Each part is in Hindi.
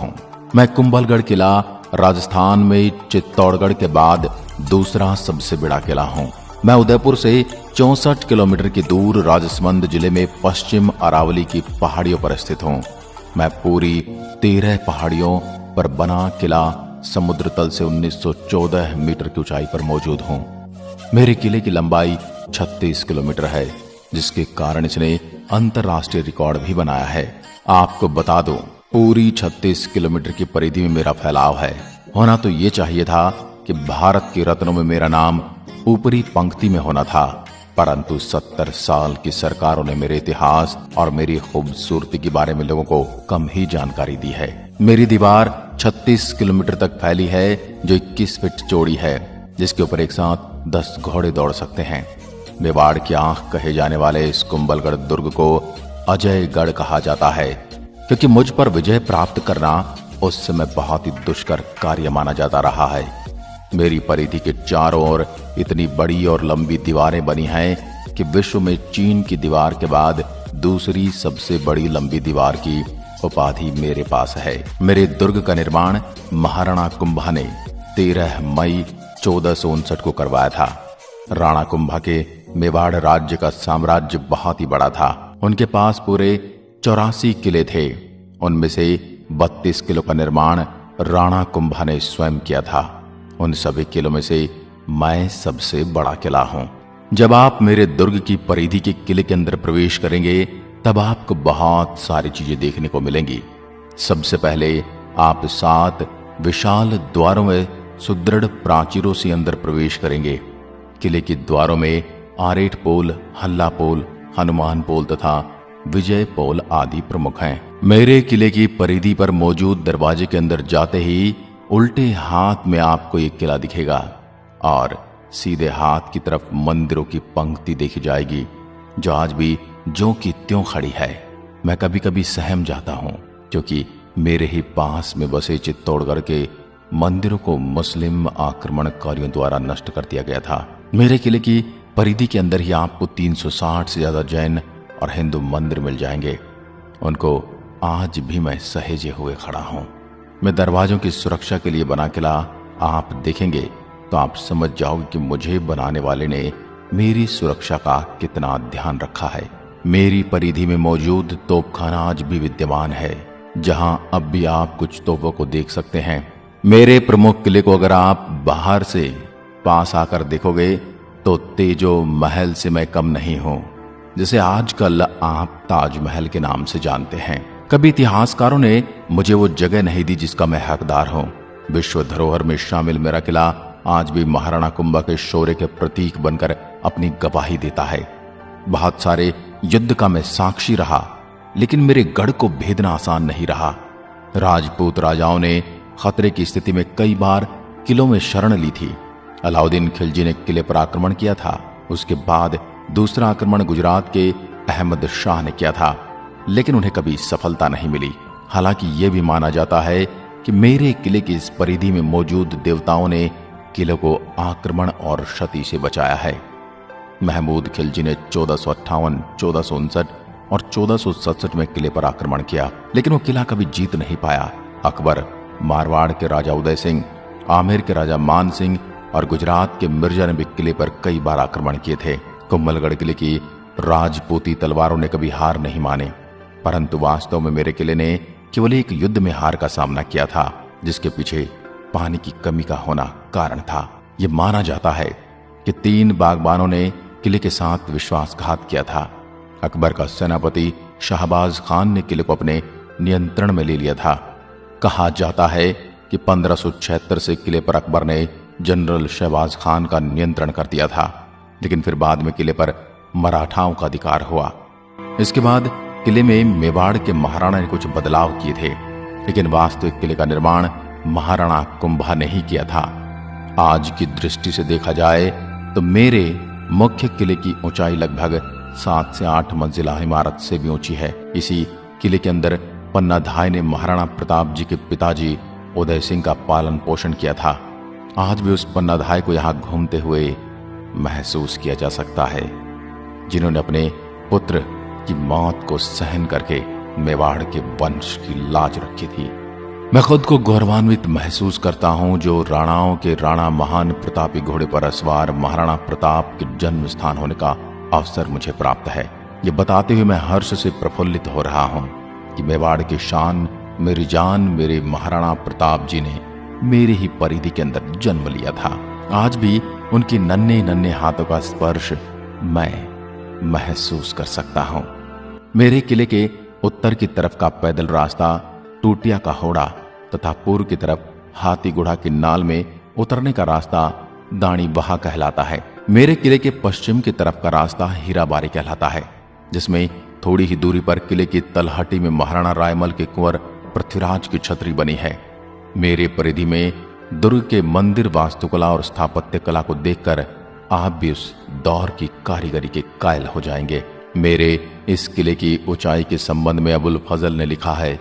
हूँ। मैं कुंभलगढ़ किला राजस्थान में चित्तौड़गढ़ के बाद दूसरा सबसे बड़ा किला हूँ। मैं उदयपुर से 64 किलोमीटर की दूर राजसमंद जिले में पश्चिम अरावली की पहाड़ियों पर स्थित हूँ। मैं पूरी 13 पहाड़ियों पर बना किला समुद्र तल से 1914 मीटर की ऊंचाई पर मौजूद हूँ। मेरे किले की लंबाई 36 किलोमीटर है, जिसके कारण इसने अंतरराष्ट्रीय रिकॉर्ड भी बनाया है। आपको बता दूं, पूरी 36 किलोमीटर की परिधि में मेरा फैलाव है। होना तो ये चाहिए था कि भारत के रत्नों में मेरा नाम ऊपरी पंक्ति में होना था, परंतु 70 साल की सरकारों ने मेरे इतिहास और मेरी खूबसूरती के बारे में लोगों को कम ही जानकारी दी है। मेरी दीवार 36 किलोमीटर तक फैली है, जो 21 फीट चौड़ी है, जिसके ऊपर एक साथ 10 घोड़े दौड़ सकते हैं। मेवाड़ की आंख कहे जाने वाले इस कुंभलगढ़ दुर्ग को अजयगढ़ कहा जाता है, क्योंकि मुझ पर विजय प्राप्त करना उस समय बहुत ही दुष्कर कार्य माना जाता रहा है। मेरी परिधि के चारों ओर इतनी बड़ी और लंबी दीवारें बनी हैं कि विश्व में चीन की दीवार के बाद दूसरी सबसे बड़ी लंबी दीवार की उपाधि मेरे पास है। मेरे दुर्ग का निर्माण महाराणा कुंभा ने 13 मई 1459 को करवाया था। राणा कुंभा के मेवाड़ राज्य का साम्राज्य बहुत ही बड़ा था। उनके पास पूरे 84 किले थे। उनमें से 32 किलों का निर्माण राणा कुंभा ने स्वयं किया था। उन सभी किलों में से मैं सबसे बड़ा किला हूं। जब आप मेरे दुर्ग की परिधि के किले के अंदर प्रवेश करेंगे, तब आपको बहुत सारी चीजें देखने को मिलेंगी। सबसे पहले आप 7 विशाल द्वारों में सुदृढ़ प्राचीरों से अंदर प्रवेश करेंगे। किले के द्वारों में आरेट पोल, हल्ला पोल, हनुमान पोल तथा विजय पोल आदि प्रमुख हैं। मेरे किले की परिधि पर मौजूद दरवाजे के अंदर जाते ही उल्टे हाथ में आपको एक किला दिखेगा और सीधे हाथ की तरफ मंदिरों की पंक्ति देखी जाएगी, जो आज भी ज्यों की त्यों खड़ी है। मैं कभी कभी सहम जाता हूं, क्योंकि मेरे ही पास में बसे चित्तौड़गढ़ के मंदिरों को मुस्लिम आक्रमणकारियों द्वारा नष्ट कर दिया गया था। मेरे किले की परिधि के अंदर ही आपको 360 से ज्यादा जैन और हिंदू मंदिर मिल जाएंगे। उनको आज भी मैं सहेजे हुए खड़ा हूं। मैं दरवाजों की सुरक्षा के लिए बना किला आप देखेंगे तो आप समझ जाओगे कि मुझे बनाने वाले ने मेरी सुरक्षा का कितना ध्यान रखा है। मेरी परिधि में मौजूद तोपखाना आज भी विद्यमान है, जहां अब भी आप कुछ तोपों को देख सकते हैं। मेरे प्रमुख किले को अगर आप बाहर से पास आकर देखोगे तो तेजो महल से मैं कम नहीं हूं, जिसे आजकल आप ताजमहल के नाम से जानते हैं। कभी इतिहासकारों ने मुझे वो जगह नहीं दी जिसका मैं हकदार हूं। विश्व धरोहर में शामिल मेरा किला आज भी महाराणा कुंभा के शौर्य के प्रतीक बनकर अपनी गवाही देता है। बहुत सारे युद्ध का मैं साक्षी रहा, लेकिन मेरे गढ़ को भेदना आसान नहीं रहा। राजपूत राजाओं ने खतरे की स्थिति में कई बार किलों में शरण ली थी। अलाउद्दीन खिलजी ने किले पर आक्रमण किया था। उसके बाद दूसरा आक्रमण गुजरात के अहमद शाह ने किया था, लेकिन उन्हें कभी सफलता नहीं मिली। हालांकि यह भी माना जाता है कि मेरे किले की इस परिधि में मौजूद देवताओं ने किले को आक्रमण और क्षति से बचाया है। महमूद खिलजी ने 1458, 1459 और 1467 में किले पर आक्रमण किया, लेकिन वो किला कभी जीत नहीं पाया। अकबर, मारवाड़ के राजा उदय सिंह, आमेर के राजा मान सिंह और गुजरात के मिर्जा ने भी किले पर कई बार आक्रमण किए थे। कुंभलगढ़ किले की राजपूती तलवारों ने कभी हार नहीं माने, परंतु वास्तव में मेरे किले ने केवल एक युद्ध में हार का सामना किया था, जिसके पीछे पानी की कमी का होना कारण था। यह माना जाता है कि 3 बागबानों ने किले के साथ विश्वासघात किया था। अकबर का सेनापति शाहबाज खान ने किले को अपने नियंत्रण में ले लिया था। कहा जाता है कि 1576 से किले पर अकबर ने जनरल शहबाज खान का नियंत्रण कर दिया था, लेकिन फिर बाद में किले पर मराठाओं का अधिकार हुआ। इसके बाद किले में मेवाड़ के महाराणा ने कुछ बदलाव किए थे, लेकिन वास्तविक किले का निर्माण महाराणा कुंभा ने ही किया था। आज की दृष्टि से देखा जाए तो मेरे मुख्य किले की ऊंचाई लगभग 7 से 8 मंजिला इमारत से भी ऊंची है। इसी किले के अंदर पन्नाधाय ने महाराणा प्रताप जी के पिताजी उदय सिंह का पालन पोषण किया था। आज भी उस पन्नाधाय को यहाँ घूमते हुए महसूस किया जा सकता है, जिन्होंने अपने पुत्र की मौत को सहन करके मेवाड़ के वंश की लाज रखी थी। मैं खुद को गौरवान्वित महसूस करता हूं जो राणाओं के राणा महान प्रतापी घोड़े पर असवार महाराणा प्रताप के जन्म स्थान होने का अवसर मुझे प्राप्त है। ये बताते हुए मैं हर्ष से प्रफुल्लित हो रहा हूं कि मेवाड़ की शान, मेरी जान, मेरे महाराणा प्रताप जी ने मेरे ही परिधि के अंदर जन्म लिया था। आज भी उनके नन्हे नन्हे हाथों का स्पर्श मैं महसूस कर सकता हूं। मेरे किले के उत्तर की तरफ का पैदल रास्ता टूटिया का होड़ा तथा पूर्व की तरफ हाथी गुड़ा की नाल में उतरने का रास्ता दानी बहा कहलाता है। मेरे किले के पश्चिम की तरफ का रास्ता हीराबारी कहलाता है, जिसमें थोड़ी ही दूरी पर किले की तलहटी में महाराणा रायमल के कुंवर पृथ्वीराज की छतरी बनी है। मेरे परिधि में दुर्ग के मंदिर वास्तुकला और स्थापत्य कला को देखकर आप भी उस दौर की कारीगरी के कायल हो जाएंगे। मेरे इस किले की ऊंचाई के संबंध में अबुल फजल ने लिखा है,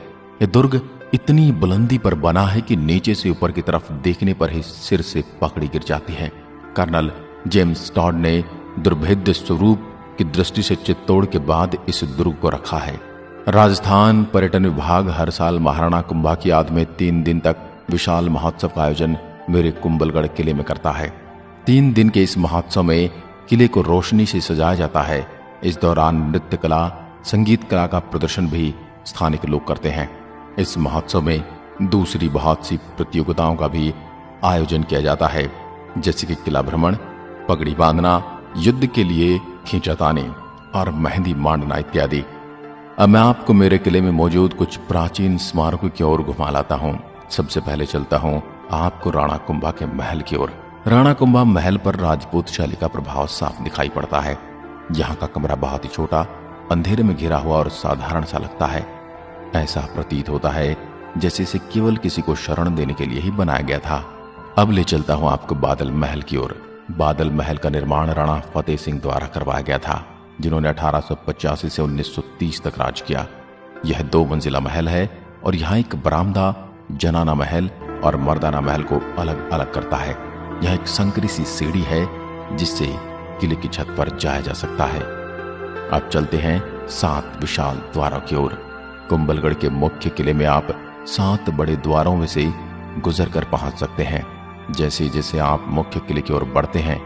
यह दुर्ग इतनी बुलंदी पर बना है कि नीचे से ऊपर की तरफ देखने पर ही सिर से पकड़ी गिर जाती है। कर्नल जेम्स टॉड ने दुर्भेद्य स्वरूप की दृष्टि से चित्तौड़ के बाद इस दुर्ग को रखा है। राजस्थान पर्यटन विभाग हर साल महाराणा कुंभा की याद में 3 दिन तक विशाल महोत्सव का आयोजन मेरे कुंभलगढ़ किले में करता है। 3 दिन के इस महोत्सव में किले को रोशनी से सजाया जाता है। इस दौरान नृत्य कला, संगीत कला का प्रदर्शन भी स्थानिक लोग करते हैं। इस महोत्सव में दूसरी बहुत सी प्रतियोगिताओं का भी आयोजन किया जाता है, जैसे कि किला भ्रमण, पगड़ी बांधना, युद्ध के लिए खींचातानी और मेहंदी मांडना इत्यादि। अब मैं आपको मेरे किले में मौजूद कुछ प्राचीन स्मारकों की ओर घुमा लाता हूँ। सबसे पहले चलता हूँ आपको राणा कुंभा के महल की ओर। राणा कुंभा महल पर राजपूत शैली का प्रभाव साफ दिखाई पड़ता है। यहाँ का कमरा बहुत ही छोटा, अंधेरे में घिरा हुआ और साधारण सा लगता है। ऐसा प्रतीत होता है जैसे इसे केवल किसी को शरण देने के लिए ही बनाया गया था। अब ले चलता हूँ आपको बादल महल की ओर। बादल महल का निर्माण राणा फतेह सिंह द्वारा करवाया गया था, जिन्होंने 1885 से 1930 तक राज किया। यह 2 मंजिला महल है और यहाँ एक बरामदा जनाना महल और मर्दाना महल को अलग अलग करता है। यह एक संकरी सी सीढ़ी है जिससे किले की छत पर जाया जा सकता है। अब चलते हैं 7 विशाल द्वारों की ओर। कुंभलगढ़ के मुख्य किले में आप 7 बड़े द्वारों में से गुजर कर पहुंच सकते हैं। जैसे जैसे आप मुख्य किले की ओर बढ़ते हैं,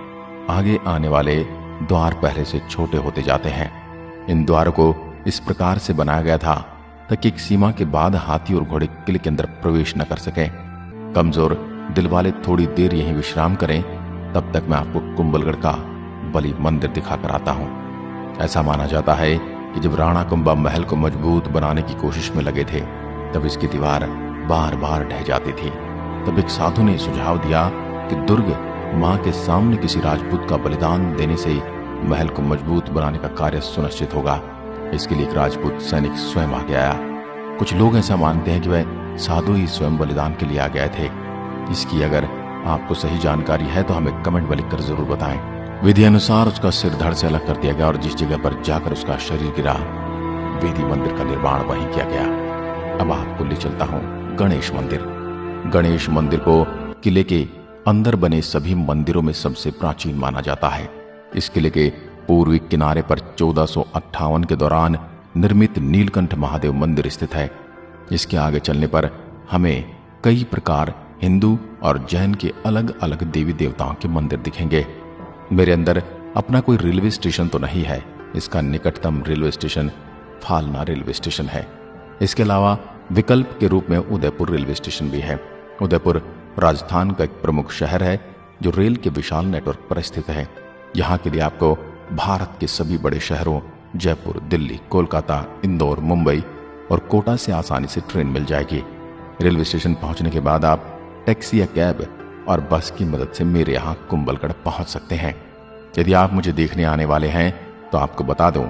आगे आने वाले द्वार पहले से छोटे होते जाते हैं। इन द्वारों को इस प्रकार से बनाया गया था ताकि एक सीमा के बाद हाथी और घोड़े किले के अंदर प्रवेश न कर सकें। कमजोर दिल वाले थोड़ी देर यहीं विश्राम करें, तब तक मैं आपको कुंभलगढ़ का बलि मंदिर दिखाकर आता हूं। ऐसा माना जाता है कि जब राणा कुंभा महल को मजबूत बनाने की कोशिश में लगे थे, तब इसकी दीवार बार बार ढह जाती थी। तब एक साधु ने सुझाव दिया कि दुर्ग मां के सामने किसी राजपूत का बलिदान देने से महल को मजबूत बनाने का कार्य सुनिश्चित होगा। इसके लिए एक राजपूत सैनिक स्वयं आगे आया। कुछ लोग ऐसा मानते हैं कि वह साधु ही स्वयं बलिदान के लिए आ गए थे। इसकी अगर आपको सही जानकारी है तो हमें कमेंट में लिखकर जरूर बताएं। विधि अनुसार उसका सिर धड़ से अलग कर दिया गया और जिस जगह पर जाकर उसका शरीर गिरा, वेदी मंदिर का निर्माण वहीं किया गया। अब आपको ले चलता हूँ गणेश मंदिर। गणेश मंदिर को किले के अंदर बने सभी मंदिरों में सबसे प्राचीन माना जाता है। इस किले के पूर्वी किनारे पर 1458 के दौरान निर्मित नीलकंठ महादेव मंदिर स्थित है। इसके आगे चलने पर हमें कई प्रकार हिंदू और जैन के अलग अलग देवी देवताओं के मंदिर दिखेंगे। मेरे अंदर अपना कोई रेलवे स्टेशन तो नहीं है। इसका निकटतम railway station Falna railway station है। इसके अलावा विकल्प के रूप में उदयपुर रेलवे स्टेशन भी है। उदयपुर राजस्थान का एक प्रमुख शहर है जो रेल के विशाल नेटवर्क पर स्थित है। यहाँ के लिए आपको भारत के सभी बड़े शहरों जयपुर, दिल्ली, कोलकाता, इंदौर, मुंबई और कोटा से आसानी से ट्रेन मिल जाएगी। रेलवे स्टेशन पहुंचने के बाद आप टैक्सी या कैब और बस की मदद से मेरे यहाँ कुंभलगढ़ पहुंच सकते हैं। यदि आप मुझे देखने आने वाले हैं तो आपको बता दूं,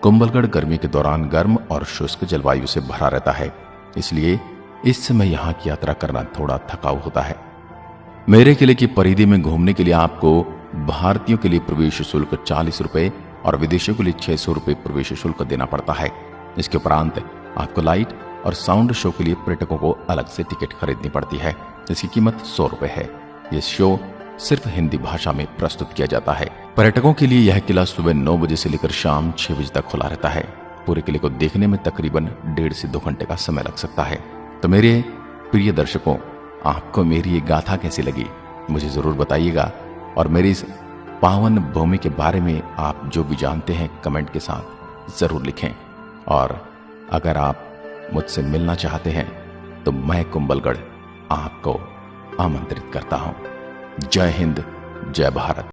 कुंभलगढ़ गर्मी के दौरान गर्म और शुष्क जलवायु से भरा रहता है, इसलिए इस समय यहाँ की यात्रा करना थोड़ा थकाऊ होता है। मेरे किले की परिधि में घूमने के लिए आपको भारतीयों के लिए प्रवेश शुल्क 40 रुपए और विदेशियों के लिए 600 रुपए प्रवेश शुल्क देना पड़ता है। इसके उपरांत आपको लाइट और साउंड शो के लिए पर्यटकों को अलग से टिकट खरीदनी पड़ती है। इसकी कीमत 100 रुपए है। यह शो सिर्फ हिंदी भाषा में प्रस्तुत किया जाता है। पर्यटकों के लिए यह किला सुबह 9 बजे से लेकर शाम 6 बजे तक खुला रहता है। पूरे किले को देखने में तकरीबन 1.5 से 2 घंटे का समय लग सकता है। तो मेरे प्रिय दर्शकों, आपको मेरी ये गाथा कैसी लगी मुझे जरूर बताइएगा, और मेरी इस पावन भूमि के बारे में आप जो भी जानते हैं कमेंट के साथ जरूर लिखें। और अगर आप मुझसे मिलना चाहते हैं तो मैं कुंभलगढ़ आपको आमंत्रित करता हूं। जय हिंद, जय भारत।